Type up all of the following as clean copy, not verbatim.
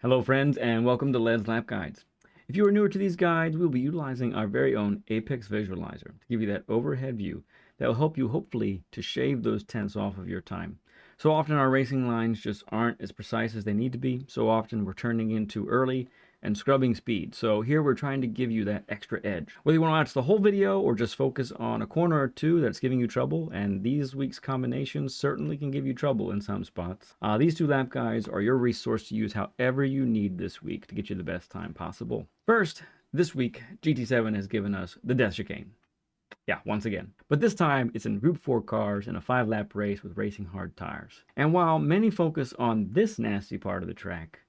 Hello friends and welcome to Led's Lap Guides. If you are newer to these guides, we'll be utilizing our very own Apex Visualizer to give you that overhead view that will help you hopefully to shave those tenths off of your time. So often our racing lines just aren't as precise as they need to be. So often we're turning in too early and scrubbing speed. So here we're trying to give you that extra edge. Whether you want to watch the whole video or just focus on a corner or two that's giving you trouble, and these week's combinations certainly can give you trouble in some spots. These two lap guides are your resource to use however you need this week to get you the best time possible. First, this week, GT7 has given us the Death Chicane. Yeah, once again. But this time, it's in Group 4 cars in a 5-lap race with racing hard tires. And while many focus on this nasty part of the track,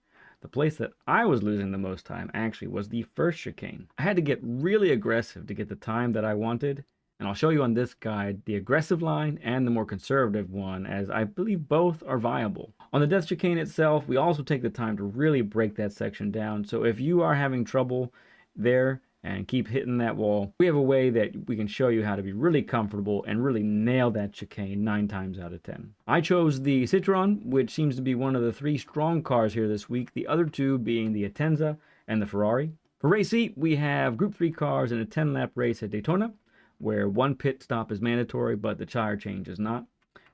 the place that I was losing the most time actually was the first chicane. I had to get really aggressive to get the time that I wanted, and I'll show you on this guide the aggressive line and the more conservative one, as I believe both are viable. On the Death Chicane itself, we also take the time to really break that section down, so if you are having trouble there and keep hitting that wall, we have a way that we can show you how to be really comfortable and really nail that chicane 9 times out of 10. I chose the Citroen, which seems to be one of the 3 strong cars here this week, the other 2 being the Atenza and the Ferrari. For race heat, we have Group 3 cars in a 10-lap race at Daytona, where 1 pit stop is mandatory, but the tire change is not.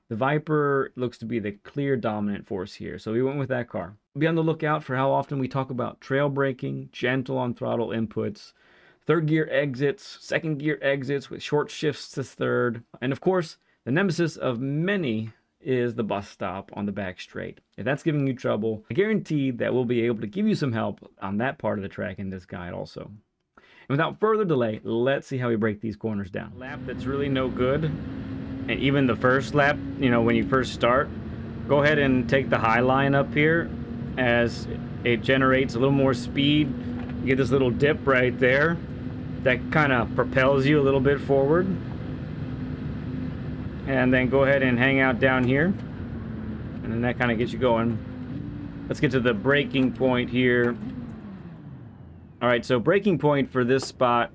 The Viper looks to be the clear dominant force here, so we went with that car. Be on the lookout for how often we talk about trail braking, gentle on throttle inputs, third gear exits, second gear exits with short shifts to third. And of course, the nemesis of many is the bus stop on the back straight. If that's giving you trouble, I guarantee that we'll be able to give you some help on that part of the track in this guide also. And without further delay, let's see how we break these corners down. Lap that's really no good, and even the first lap, when you first start, go ahead and take the high line up here as it generates a little more speed. You get this little dip right there that kind of propels you a little bit forward, and then go ahead and hang out down here, and then that kind of gets you going. Let's get to the braking point here. All right, so braking point for this spot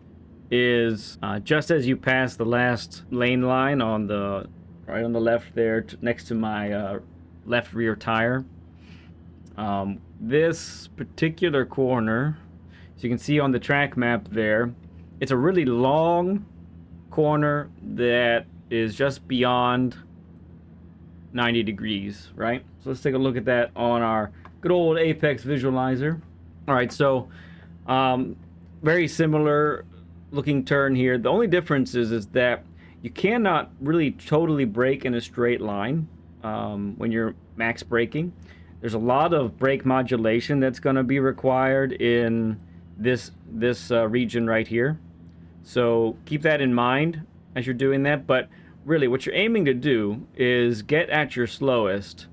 is just as you pass the last lane line on the right on the left there, next to my left rear tire. This particular corner, as you can see on the track map there, it's a really long corner that is just beyond 90 degrees, right? So let's take a look at that on our good old Apex Visualizer. All right, so very similar looking turn here. The only difference is that you cannot really totally brake in a straight line when you're max braking. There's a lot of brake modulation that's going to be required in this region right here. So keep that in mind as you're doing that. But really what you're aiming to do is get at your slowest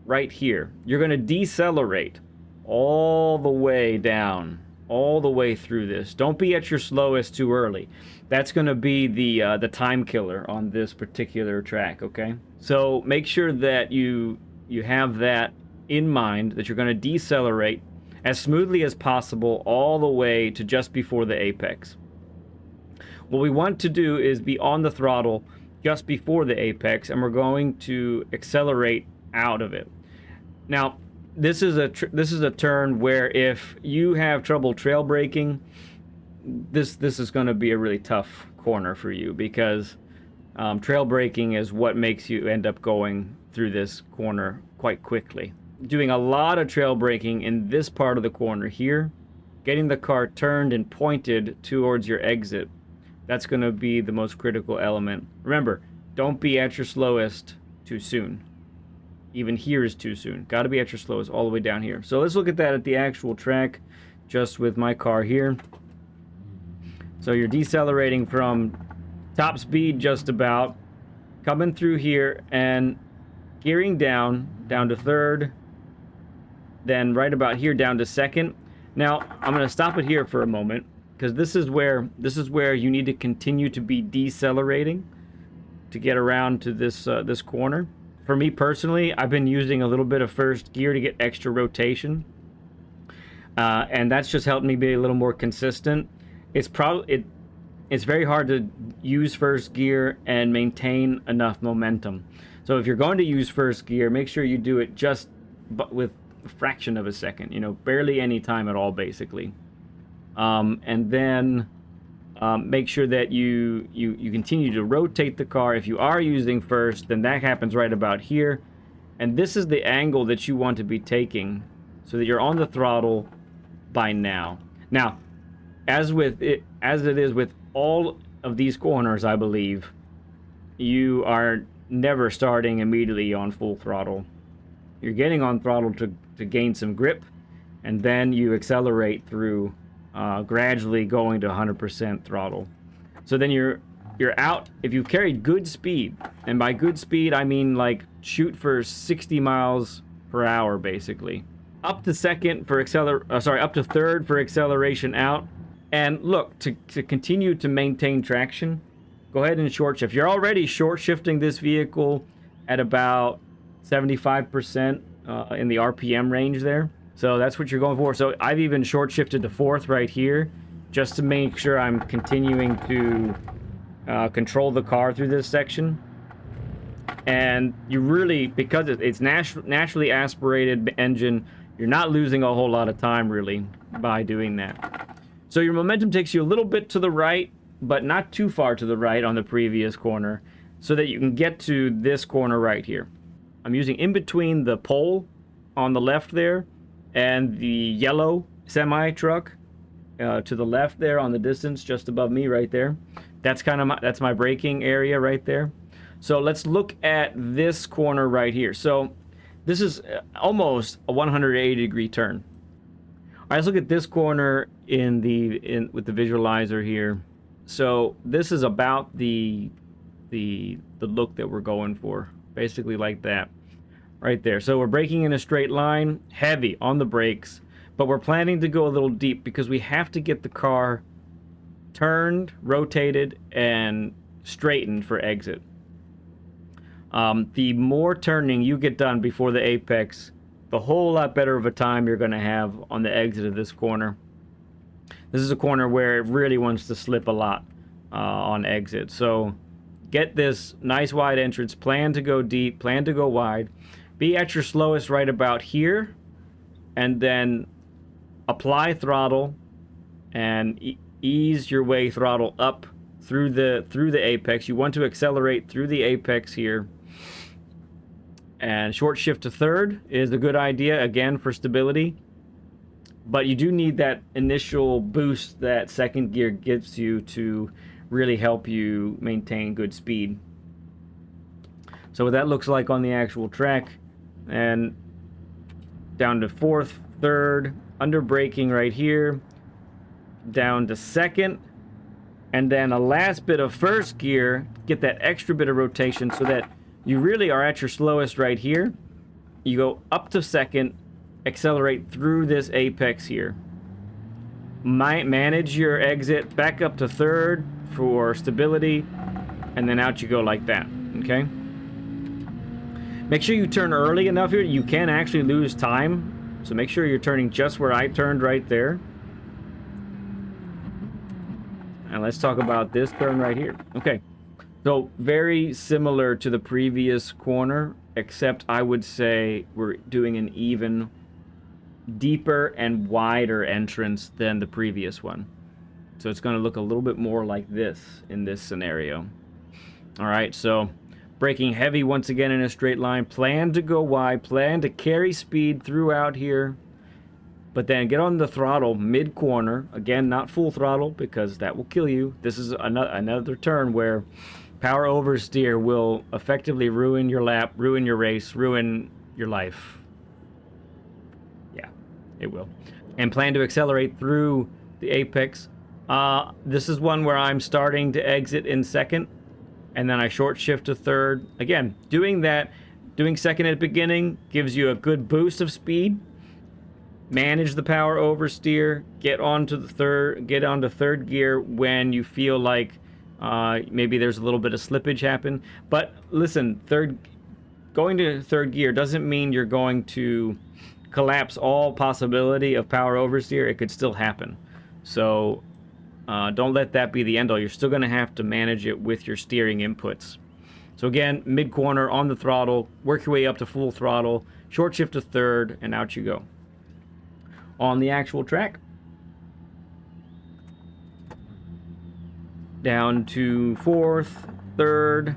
right here. You're going to decelerate all the way down, all the way through this. Don't be at your slowest too early. That's going to be the time killer on this particular track, okay? So make sure that you have that in mind, that you're going to decelerate as smoothly as possible all the way to just before the apex. What we want to do is be on the throttle just before the apex, and we're going to accelerate out of it. Now, this is a turn where if you have trouble trail braking, this is going to be a really tough corner for you, because trail braking is what makes you end up going through this corner quite quickly. Doing a lot of trail braking in this part of the corner here, getting the car turned and pointed towards your exit, that's going to be the most critical element. Remember, don't be at your slowest too soon. Even here is too soon. Got to be at your slowest all the way down here. So let's look at that at the actual track, just with my car here. So you're decelerating from top speed just about, coming through here and gearing down to third, then right about here down to second. Now I'm going to stop it here for a moment, because this is where you need to continue to be decelerating to get around to this corner. For me personally, I've been using a little bit of first gear to get extra rotation, and that's just helped me be a little more consistent. It's very hard to use first gear and maintain enough momentum. So if you're going to use first gear, make sure you do it just with a fraction of a second, you know, barely any time at all, basically. And then make sure that you continue to rotate the car. If you are using first, then that happens right about here. And this is the angle that you want to be taking so that you're on the throttle by now. Now, as it is with all of these corners, I believe, you are never starting immediately on full throttle. You're getting on throttle to gain some grip, and then you accelerate through, gradually going to 100% throttle. So then you're out. If you've carried good speed, and by good speed I mean like shoot for 60 miles per hour basically. Up to second for up to third for acceleration out. And look, to continue to maintain traction, go ahead and short shift. You're already short shifting this vehicle at about 75% in the RPM range there. So that's what you're going for. So I've even short shifted to fourth right here just to make sure I'm continuing to control the car through this section. And you really, because it's naturally aspirated engine, you're not losing a whole lot of time really by doing that. So your momentum takes you a little bit to the right, but not too far to the right on the previous corner, so that you can get to this corner right here. I'm using in between the pole on the left there and the yellow semi-truck to the left there on the distance just above me right there. That's my braking area right there. So let's look at this corner right here. So this is almost a 180-degree turn. All right, let's look at this corner with the visualizer here. So this is about the look that we're going for, basically like that, right there. So we're braking in a straight line, heavy on the brakes, but we're planning to go a little deep because we have to get the car turned, rotated, and straightened for exit. The more turning you get done before the apex, the whole lot better of a time you're going to have on the exit of this corner. This is a corner where it really wants to slip a lot on exit. So get this nice wide entrance, plan to go deep, plan to go wide, be at your slowest right about here, and then apply throttle and ease your way throttle up through the apex. You want to accelerate through the apex here. And short shift to third is a good idea, again, for stability. But you do need that initial boost that second gear gives you to really help you maintain good speed. So what that looks like on the actual track. And down to fourth, third, under braking right here. Down to second. And then a last bit of first gear, get that extra bit of rotation so that you really are at your slowest right here. You go up to second, accelerate through this apex here. Manage your exit back up to third for stability, and then out you go like that, okay? Make sure you turn early enough here. You can actually lose time, so make sure you're turning just where I turned right there. And let's talk about this turn right here. Okay. So very similar to the previous corner, except I would say we're doing an even deeper and wider entrance than the previous one. So it's going to look a little bit more like this in this scenario. All right, so braking heavy once again in a straight line. Plan to go wide, plan to carry speed throughout here. But then get on the throttle mid-corner. Again, not full throttle because that will kill you. This is another turn where power oversteer will effectively ruin your lap, ruin your race, ruin your life. Yeah, it will. And plan to accelerate through the apex. This is one where I'm starting to exit in second, and then I short shift to third. Again, doing second at the beginning gives you a good boost of speed. Manage the power oversteer. Get onto third gear when you feel like maybe there's a little bit of slippage happen. But listen, going to third gear doesn't mean you're going to collapse all possibility of power oversteer. It could still happen. So don't let that be the end all. You're still going to have to manage it with your steering inputs. So again, mid-corner on the throttle, work your way up to full throttle, short shift to third, and out you go. On the actual track, down to fourth, third,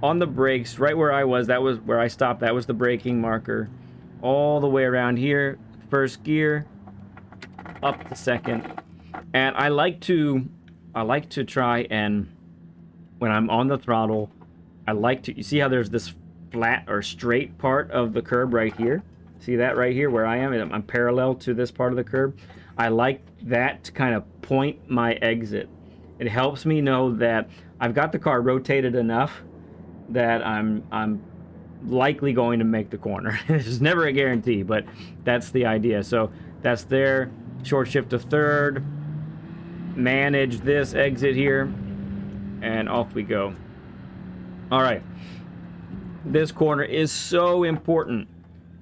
on the brakes, right where I was, that was where I stopped, that was the braking marker. All the way around here, first gear, up to second. And I like to try and, when I'm on the throttle, I like to, you see how there's this flat or straight part of the curb right here? See that right here where I am? I'm parallel to this part of the curb. I like that to kind of point my exit. It helps me know that I've got the car rotated enough that I'm likely going to make the corner. It's never a guarantee, but that's the idea. So that's there. Short shift to third. Manage this exit here. And off we go. All right. This corner is so important.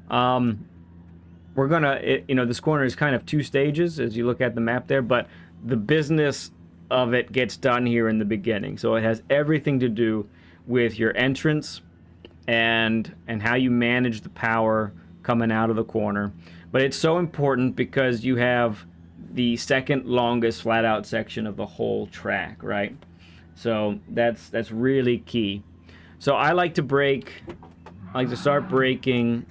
We're gonna, this corner is kind of 2 stages as you look at the map there, but the business of it gets done here in the beginning. So it has everything to do with your entrance and how you manage the power coming out of the corner. But it's so important because you have the second longest flat out section of the whole track, right? So that's really key. So I like to start braking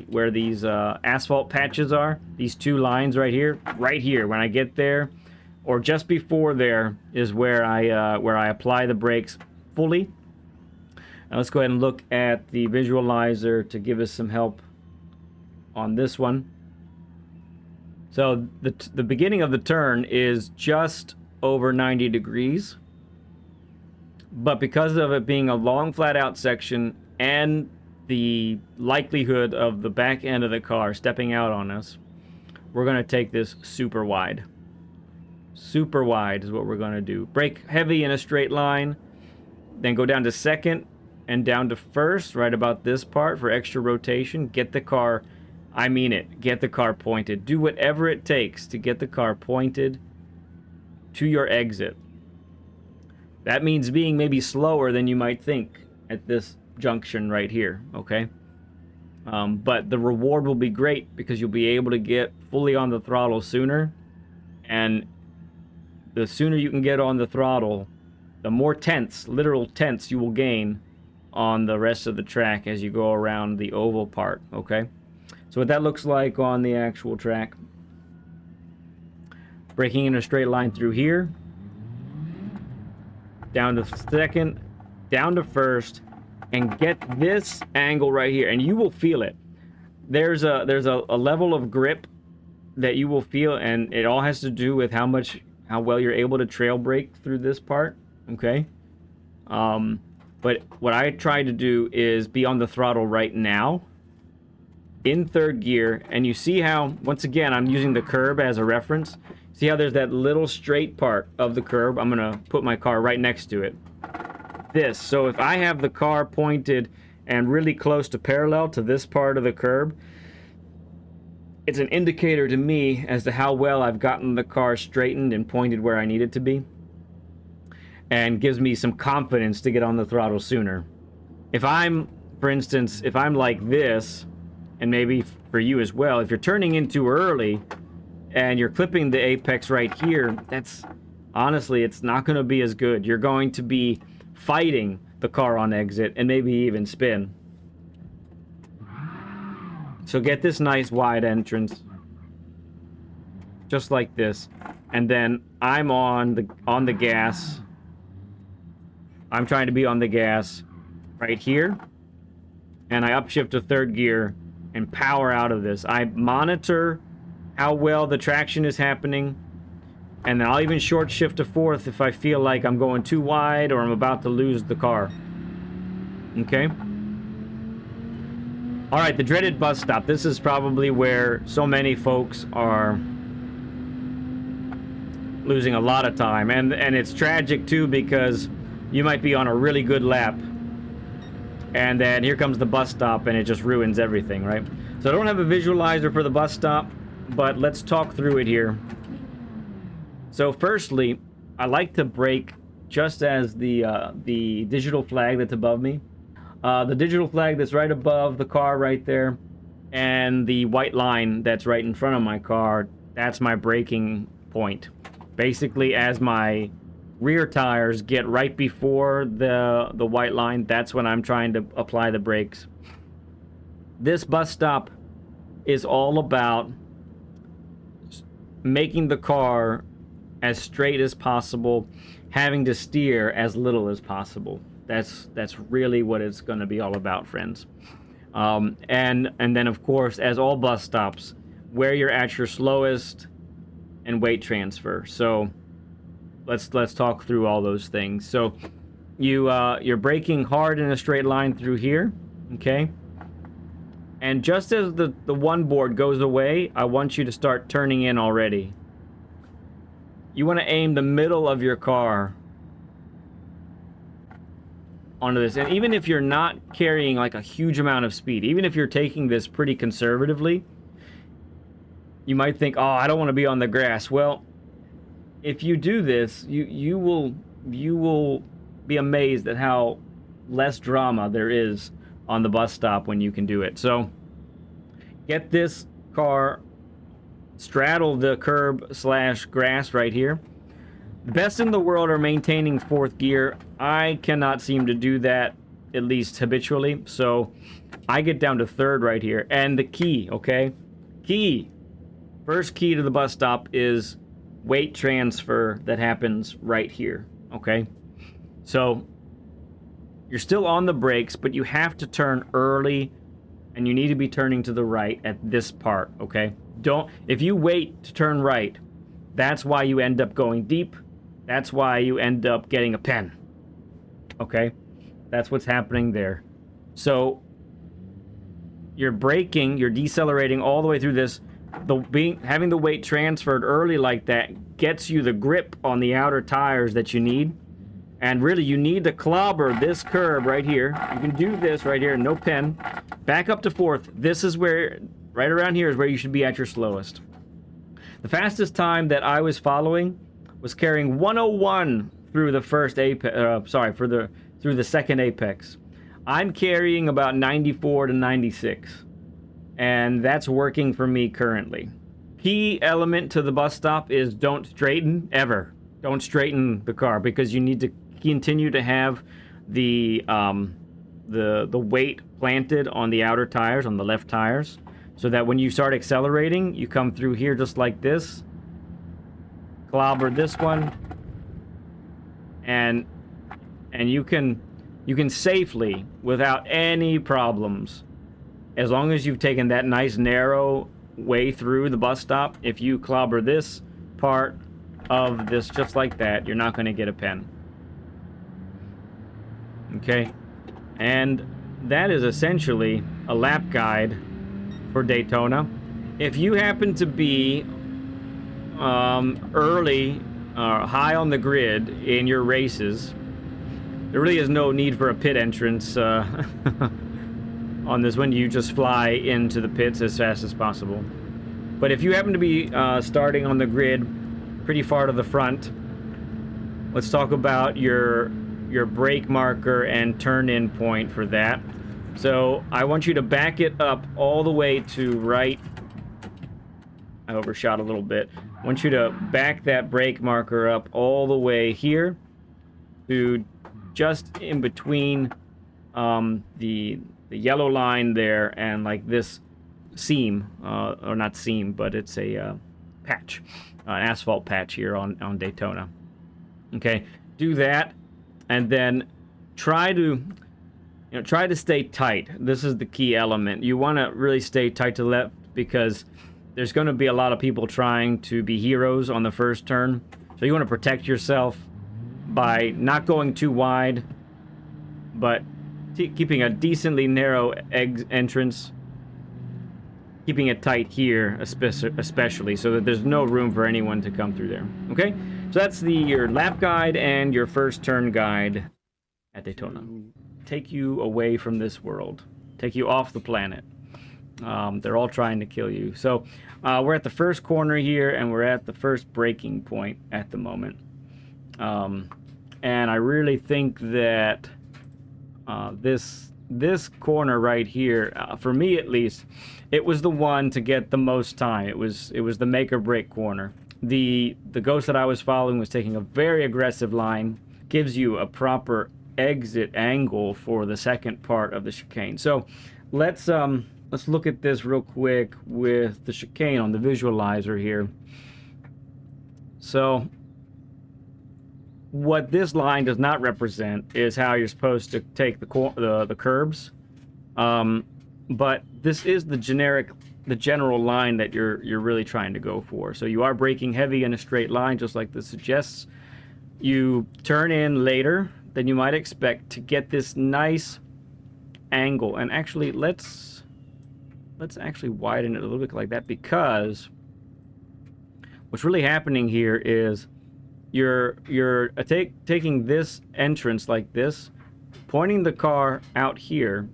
where these asphalt patches are. These 2 lines right here. When I get there, or just before there, is where I apply the brakes fully. Now let's go ahead and look at the visualizer to give us some help on this one. So the beginning of the turn is just over 90 degrees. But because of it being a long flat out section and the likelihood of the back end of the car stepping out on us, we're going to take this super wide. Super wide is what we're going to do. Brake heavy in a straight line, then go down to second and down to first, right about this part for extra rotation. Get the car, I mean it, get the car pointed. Do whatever it takes to get the car pointed to your exit. That means being maybe slower than you might think at this junction right here, okay? But the reward will be great because you'll be able to get fully on the throttle sooner. And the sooner you can get on the throttle, the more tenths, literal tenths, you will gain on the rest of the track as you go around the oval part, okay? So what that looks like on the actual track. Braking in a straight line through here. Down to second, down to first, and get this angle right here, and you will feel it. There's a level of grip that you will feel, and it all has to do with how well you're able to trail brake through this part, okay? But what I try to do is be on the throttle right now, in third gear, and you see how, once again, I'm using the curb as a reference. See how there's that little straight part of the curb? I'm going to put my car right next to it. This. So if I have the car pointed and really close to parallel to this part of the curb, it's an indicator to me as to how well I've gotten the car straightened and pointed where I need it to be. And gives me some confidence to get on the throttle sooner. If I'm, for instance, if I'm like this, and maybe for you as well, if you're turning in too early and you're clipping the apex right here, that's honestly, it's not going to be as good. You're going to be fighting the car on exit and maybe even spin. So get this nice wide entrance, just like this, and then I'm on the gas. I'm trying to be on the gas right here, and I upshift to third gear and power out of this. I monitor how well the traction is happening, and then I'll even short shift to fourth if I feel like I'm going too wide or I'm about to lose the car. Okay? Alright, the dreaded bus stop. This is probably where so many folks are losing a lot of time. And it's tragic too, because you might be on a really good lap, and then here comes the bus stop and it just ruins everything, right? So I don't have a visualizer for the bus stop, but let's talk through it here. So firstly, I like to brake just as the digital flag that's above me. The digital flag that's right above the car right there, and the white line that's right in front of my car, that's my braking point. Basically, as my rear tires get right before the white line, that's when I'm trying to apply the brakes. This bus stop is all about making the car as straight as possible, having to steer as little as possible. That's really what it's going to be all about, friends. And then, of course, as all bus stops, where you're at your slowest and weight transfer. So let's talk through all those things. So you're braking hard in a straight line through here, okay? And just as the one board goes away, I want you to start turning in already. You want to aim the middle of your car onto this. And even if you're not carrying like a huge amount of speed, even if you're taking this pretty conservatively, you might think, oh, I don't want to be on the grass. Well, if you do this, you will be amazed at how less drama there is on the bus stop when you can do it. So get this car, straddle the curb / grass right here. The best in the world are maintaining 4th gear. I cannot seem to do that, at least habitually. So I get down to 3rd right here. And the key, okay? First key to the bus stop is weight transfer that happens right here, okay? So you're still on the brakes, but you have to turn early, and you need to be turning to the right at this part, okay? If you wait to turn right, that's why you end up going deep. That's why you end up getting a pen, okay? That's what's happening there. So you're braking, you're decelerating all the way through this. Having the weight transferred early like that gets you the grip on the outer tires that you need. And really, you need to clobber this curb right here. You can do this right here, no pen. Back up to 4th. This is where, right around here is where you should be at your slowest. The fastest time that I was following was carrying 101 through the first apex. Through the second apex. I'm carrying about 94 to 96. And that's working for me currently. Key element to the bus stop is don't straighten ever. Don't straighten the car, because you need to continue to have the weight planted on the outer tires, on the left tires, so that when you start accelerating, you come through here just like this, clobber this one, and you can safely, without any problems, as long as you've taken that nice narrow way through the bus stop, if you clobber this part of this just like that, you're not going to get a pen. Okay? And that is essentially a lap guide for Daytona. If you happen to be early, high on the grid in your races, there really is no need for a pit entrance on this one. You just fly into the pits as fast as possible. But if you happen to be starting on the grid pretty far to the front, let's talk about your brake marker and turn-in point for that. So I want you to back it up all the way to right. I overshot a little bit. I want you to back that brake marker up all the way here to just in between the yellow line there and like this seam, or not seam, but it's a patch, an asphalt patch here on Daytona. Okay, do that, and then try to stay tight. This is the key element. You want to really stay tight to the left, because there's going to be a lot of people trying to be heroes on the first turn. So you want to protect yourself by not going too wide, but keeping a decently narrow entrance, keeping it tight here especially, so that there's no room for anyone to come through there. Okay, so that's your lap guide and your first turn guide at Daytona. Take you away from this world, take you off the planet. They're all trying to kill you. So we're at the first corner here, and we're at the first braking point at the moment. And I really think that this this corner right here, for me at least, it was the one to get the most time. It was the make or break corner. The ghost that I was following was taking a very aggressive line, gives you a proper exit angle for the second part of the chicane. So let's look at this real quick with the chicane on the visualizer here. So what this line does not represent is how you're supposed to take the curbs, but this is the general line that you're really trying to go for. So you are braking heavy in a straight line, just like this suggests. You turn in later than you might expect to get this nice angle. And actually, let's actually widen it a little bit like that, because what's really happening here is you're taking this entrance like this, pointing the car out here,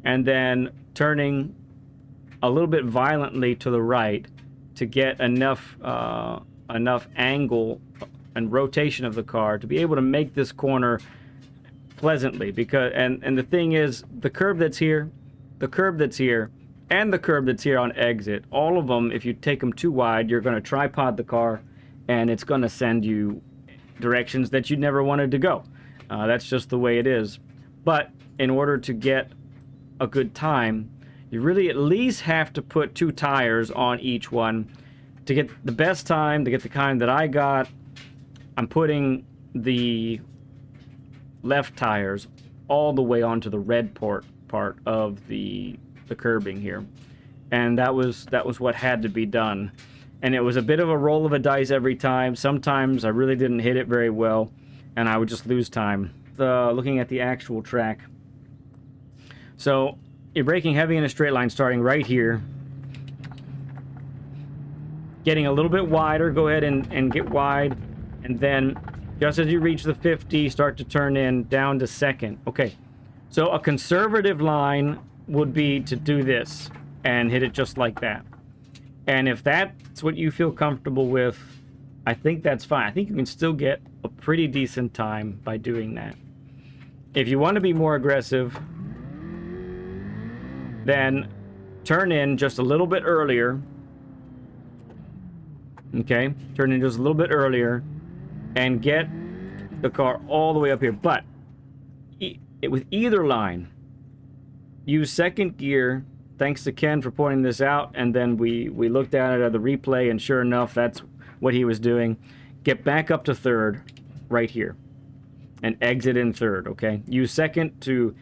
and then turning a little bit violently to the right to get enough angle and rotation of the car to be able to make this corner pleasantly. Because and the thing is, the curb that's here, the curb that's here, and the curb that's here on exit, all of them, if you take them too wide, you're going to tripod the car, and it's going to send you directions that you never wanted to go. That's just the way it is. But in order to get a good time, you really at least have to put 2 tires on each one to get the best time. To get the kind that I got, I'm putting the left tires all the way onto the red part of the curbing here, and that was what had to be done. And it was a bit of a roll of a dice every time. Sometimes I really didn't hit it very well, and I would just lose time. Looking at the actual track, so you're braking heavy in a straight line starting right here, getting a little bit wider. Go ahead and get wide, and then just as you reach the 50, start to turn in down to second. Okay, so a conservative line would be to do this and hit it just like that. And if that's what you feel comfortable with, I think that's fine. I think you can still get a pretty decent time by doing that. If you want to be more aggressive, then turn in just a little bit earlier. Okay, turn in just a little bit earlier and get the car all the way up here. But with either line, use second gear. Thanks to Ken for pointing this out, and then we looked at it at the replay, and sure enough, that's what he was doing. Get back up to third right here and exit in third. Okay, use second to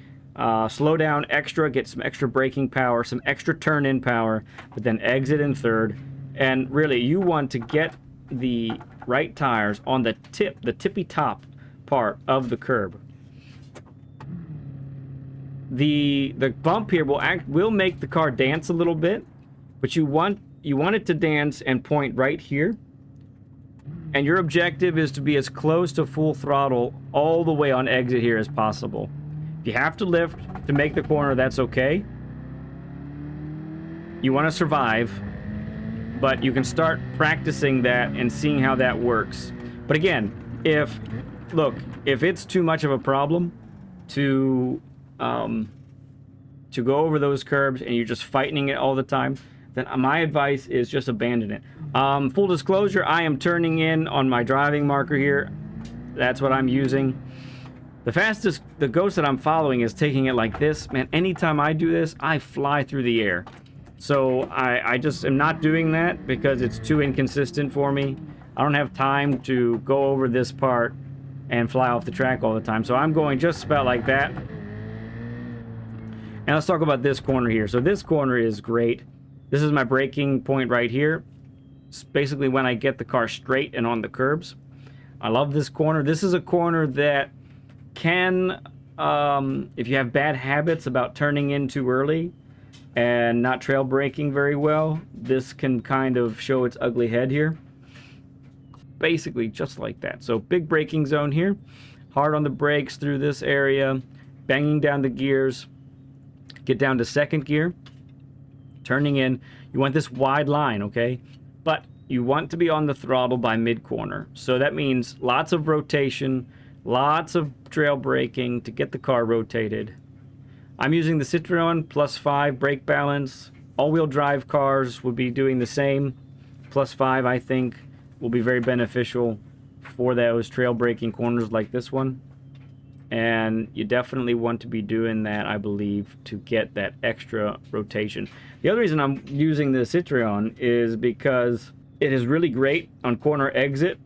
slow down extra, get some extra braking power, some extra turn in power, but then exit in third. And really, you want to get the right tires on the tippy top part of the curb. The bump here will make the car dance a little bit, but you want it to dance and point right here. And your objective is to be as close to full throttle all the way on exit here as possible. If you have to lift to make the corner, that's okay. You want to survive, but you can start practicing that and seeing how that works. But again, if it's too much of a problem to go over those curbs and you're just fighting it all the time, then my advice is just abandon it. Full disclosure, I am turning in on my driving marker here. That's what I'm using. The ghost that I'm following is taking it like this. Man, anytime I do this, I fly through the air. So I just am not doing that because it's too inconsistent for me. I don't have time to go over this part and fly off the track all the time. So I'm going just about like that. And let's talk about this corner here. So this corner is great. This is my braking point right here. It's basically when I get the car straight and on the curbs. I love this corner. This is a corner that can, if you have bad habits about turning in too early and not trail braking very well, this can kind of show its ugly head here. Basically just like that. So big braking zone here. Hard on the brakes through this area. Banging down the gears. Get down to second gear, turning in. You want this wide line, okay? But you want to be on the throttle by mid-corner. So that means lots of rotation, lots of trail braking to get the car rotated. I'm using the Citroen +5 brake balance. All-wheel drive cars would be doing the same. +5, I think, will be very beneficial for those trail braking corners like this one. And you definitely want to be doing that, I believe, to get that extra rotation. The other reason I'm using the Citroen is because it is really great on corner exit.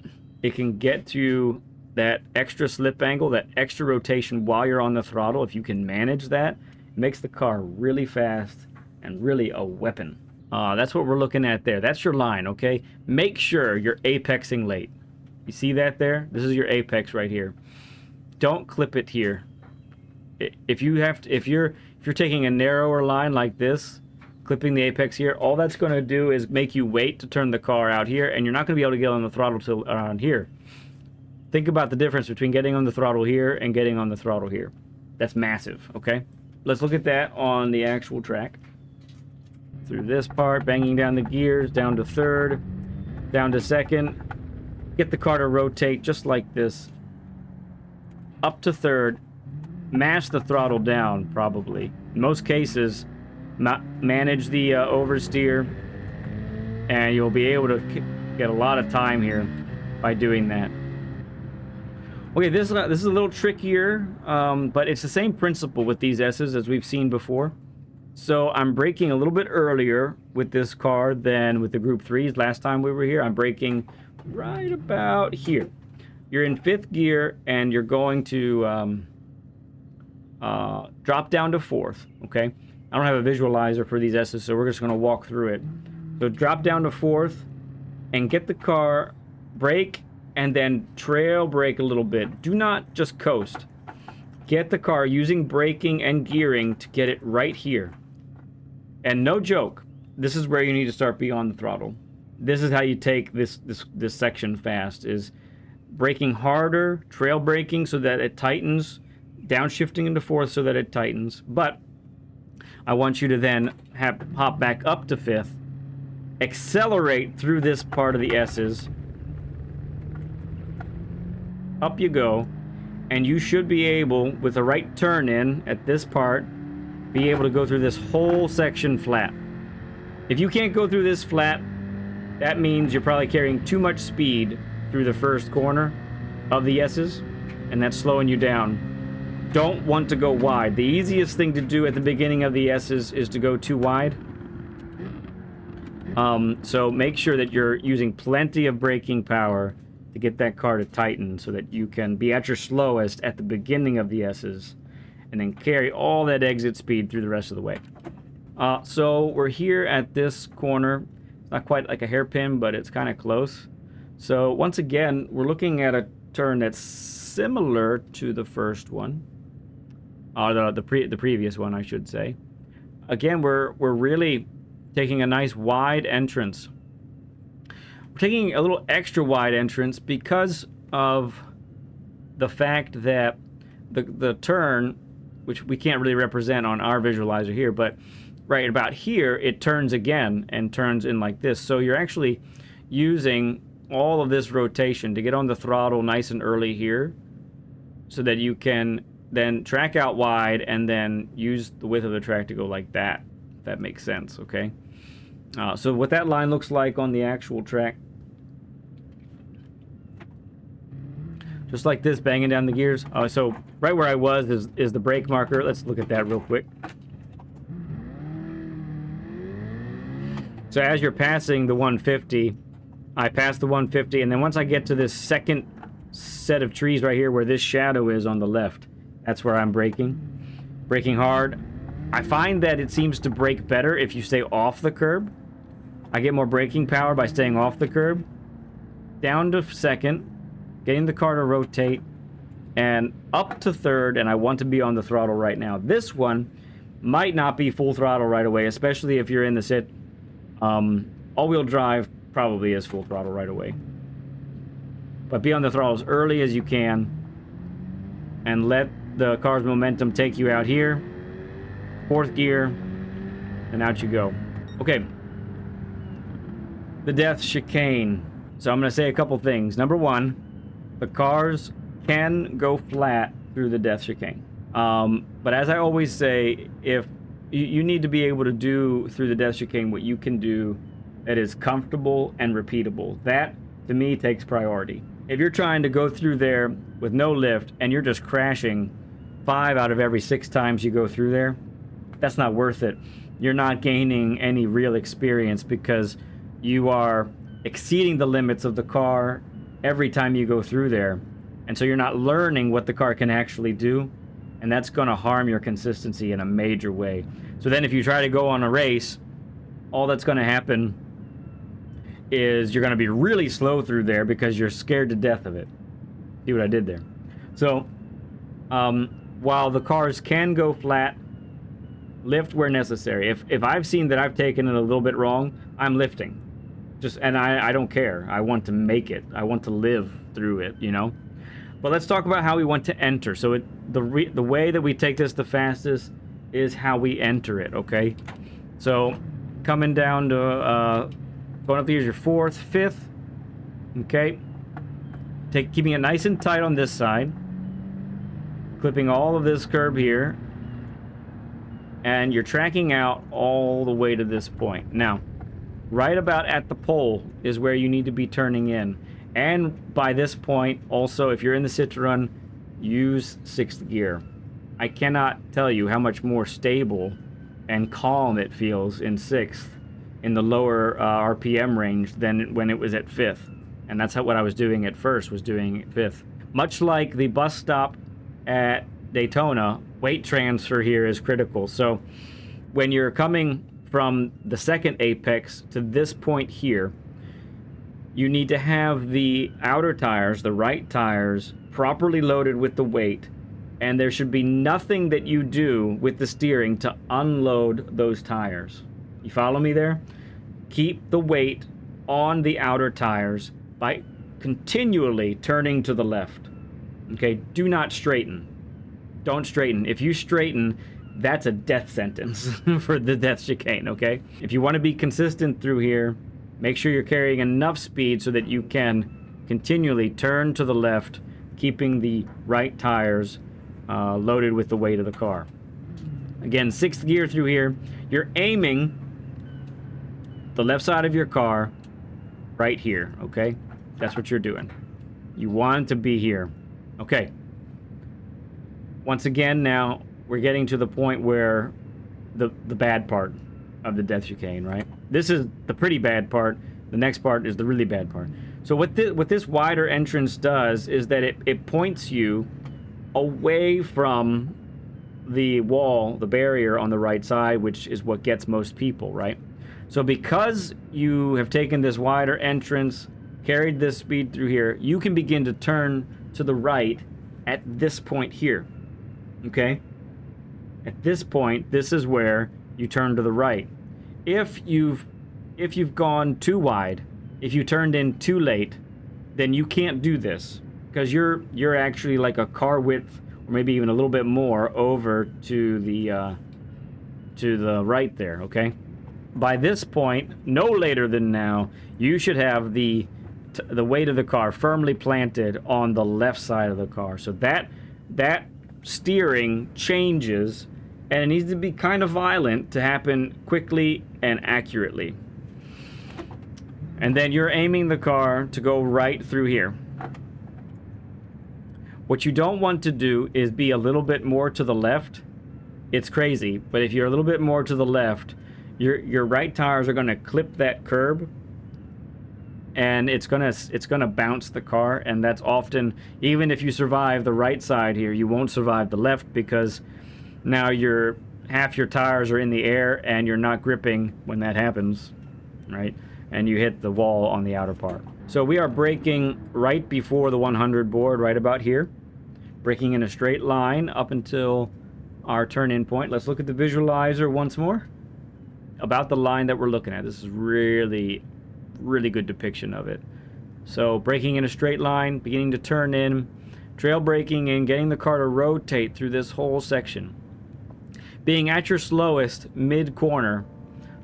It can get you that extra slip angle, that extra rotation while you're on the throttle. If you can manage that, it makes the car really fast and really a weapon. That's what we're looking at there. That's your line, okay? Make sure you're apexing late. You see that there? This is your apex right here. Don't clip it here. If you're taking a narrower line like this, clipping the apex here, all that's going to do is make you wait to turn the car out here, and you're not going to be able to get on the throttle till around here. Think about the difference between getting on the throttle here and getting on the throttle here. That's massive, okay? Let's look at that on the actual track. Through this part, banging down the gears, down to third, down to second. Get the car to rotate just like this. Up to third, mash the throttle down, probably. In most cases, manage the oversteer, and you'll be able to get a lot of time here by doing that. Okay, this is a little trickier, but it's the same principle with these S's as we've seen before. So I'm braking a little bit earlier with this car than with the Group 3s last time we were here. I'm braking right about here. You're in 5th gear, and you're going to drop down to 4th, okay? I don't have a visualizer for these S's, so we're just going to walk through it. So drop down to 4th, and get the car, brake, and then trail brake a little bit. Do not just coast. Get the car using braking and gearing to get it right here. And no joke, this is where you need to start beyond the throttle. This is how you take this section fast, is braking harder, trail braking so that it tightens, downshifting into 4th so that it tightens. But I want you to then hop back up to 5th, accelerate through this part of the S's. Up you go, and you should be able, with the right turn in at this part, be able to go through this whole section flat. If you can't go through this flat, that means you're probably carrying too much speed through the first corner of the S's, and that's slowing you down. Don't want to go wide. The easiest thing to do at the beginning of the S's is to go too wide. So make sure that you're using plenty of braking power to get that car to tighten so that you can be at your slowest at the beginning of the S's and then carry all that exit speed through the rest of the way. So we're here at this corner. It's not quite like a hairpin, but it's kind of close. So once again, we're looking at a turn that's similar to the first one. The previous one, I should say. Again, we're really taking a nice wide entrance. We're taking a little extra wide entrance because of the fact that the turn, which we can't really represent on our visualizer here, but right about here, it turns again and turns in like this. So you're actually using all of this rotation to get on the throttle nice and early here so that you can then track out wide and then use the width of the track to go like that, if that makes sense, okay? So what that line looks like on the actual track, just like this, banging down the gears. So right where I was is the brake marker. Let's look at that real quick. So as you're passing the 150, I pass the 150, and then once I get to this second set of trees right here where this shadow is on the left, that's where I'm braking. Braking hard. I find that it seems to brake better if you stay off the curb. I get more braking power by staying off the curb. Down to second, getting the car to rotate, and up to third, and I want to be on the throttle right now. This one might not be full throttle right away, especially if you're in the sit. All-wheel drive probably is full throttle right away. But be on the throttle as early as you can, and let the car's momentum take you out here. 4th gear, and out you go. Okay. The death chicane. So I'm going to say a couple things. Number one, the cars can go flat through the death chicane. But as I always say, if you need to be able to do through the death chicane what you can do that is comfortable and repeatable. That, to me, takes priority. If you're trying to go through there with no lift and you're just crashing 5 out of every 6 times you go through there, that's not worth it. You're not gaining any real experience because you are exceeding the limits of the car every time you go through there. And so you're not learning what the car can actually do, and that's going to harm your consistency in a major way. So then if you try to go on a race, all that's going to happen is you're going to be really slow through there because you're scared to death of it. See what I did there? So while the cars can go flat, lift where necessary. If I've seen that I've taken it a little bit wrong, I'm lifting. And I don't care. I want to make it. I want to live through it, you know? But let's talk about how we want to enter. So the way that we take this the fastest is how we enter it, okay? So coming down to, going up here's your 4th, 5th, okay? Keeping it nice and tight on this side. Clipping all of this curb here. And you're tracking out all the way to this point. Now, right about at the pole is where you need to be turning in. And by this point, also, if you're in the Citroen, use 6th gear. I cannot tell you how much more stable and calm it feels in 6th, in the lower RPM range, than when it was at 5th. And that's what I was doing at first, was doing 5th. Much like the bus stop at Daytona, weight transfer here is critical. So when you're coming from the 2nd apex to this point here, you need to have the outer tires, the right tires, properly loaded with the weight, and there should be nothing that you do with the steering to unload those tires. You follow me there? Keep the weight on the outer tires by continually turning to the left. Okay, do not straighten. Don't straighten. If you straighten, that's a death sentence for the death chicane, okay? If you want to be consistent through here, make sure you're carrying enough speed so that you can continually turn to the left, keeping the right tires loaded with the weight of the car. Again, 6th gear through here. You're aiming the left side of your car right here, okay? That's what you're doing. You want to be here. Okay. Once again, now we're getting to the point where the bad part of the death chicane, right? This is the pretty bad part. The next part is the really bad part. So what this wider entrance does is that it points you away from the wall, the barrier on the right side, which is what gets most people, right? So because you have taken this wider entrance, carried this speed through here, you can begin to turn to the right at this point here, okay? At this point, this is where you turn to the right. If you've gone too wide, if you turned in too late, then you can't do this because you're actually like a car width or maybe even a little bit more over to the right there, okay? By this point, no later than now, you should have the weight of the car firmly planted on the left side of the car. So that steering changes, and it needs to be kind of violent to happen quickly and accurately. And then you're aiming the car to go right through here. What you don't want to do is be a little bit more to the left. It's crazy, but if you're a little bit more to the left, your right tires are going to clip that curb, and it's gonna bounce the car. And that's often, even if you survive the right side here, you won't survive the left because now half your tires are in the air and you're not gripping when that happens, right? And you hit the wall on the outer part. So we are braking right before the 100 board, right about here, braking in a straight line up until our turn-in point. Let's look at the visualizer once more. About the line that we're looking at. This is really good depiction of it. So braking in a straight line, beginning to turn in, trail braking in, getting the car to rotate through this whole section. Being at your slowest mid-corner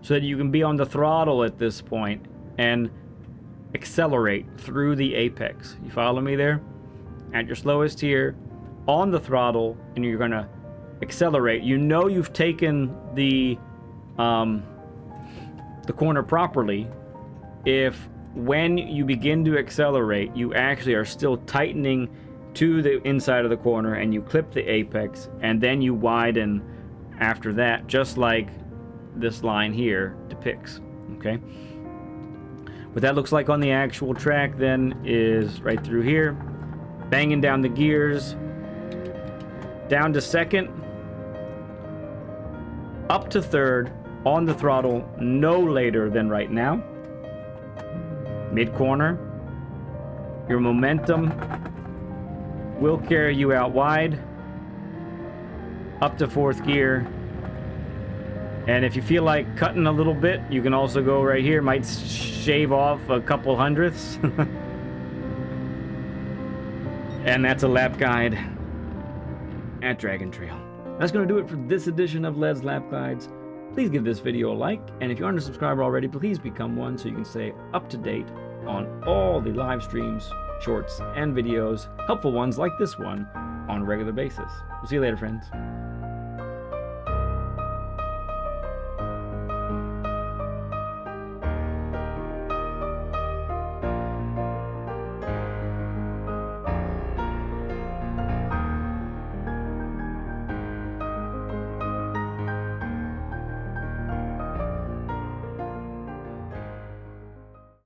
so that you can be on the throttle at this point and accelerate through the apex. You follow me there? At your slowest here, on the throttle, and you're gonna accelerate, you know you've taken the corner properly if when you begin to accelerate, you actually are still tightening to the inside of the corner and you clip the apex and then you widen after that, just like this line here depicts. Okay, what that looks like on the actual track then is right through here, banging down the gears, down to second, up to third on the throttle no later than right now. Mid corner, your momentum will carry you out wide, up to fourth gear. And if you feel like cutting a little bit, you can also go right here, might shave off a couple hundredths. And that's a lap guide at Dragon Trail. That's going to do it for this edition of Led's Lap Guides. Please give this video a like, and if you aren't a subscriber already, please become one so you can stay up to date on all the live streams, shorts, and videos, helpful ones like this one, on a regular basis. We'll see you later, friends.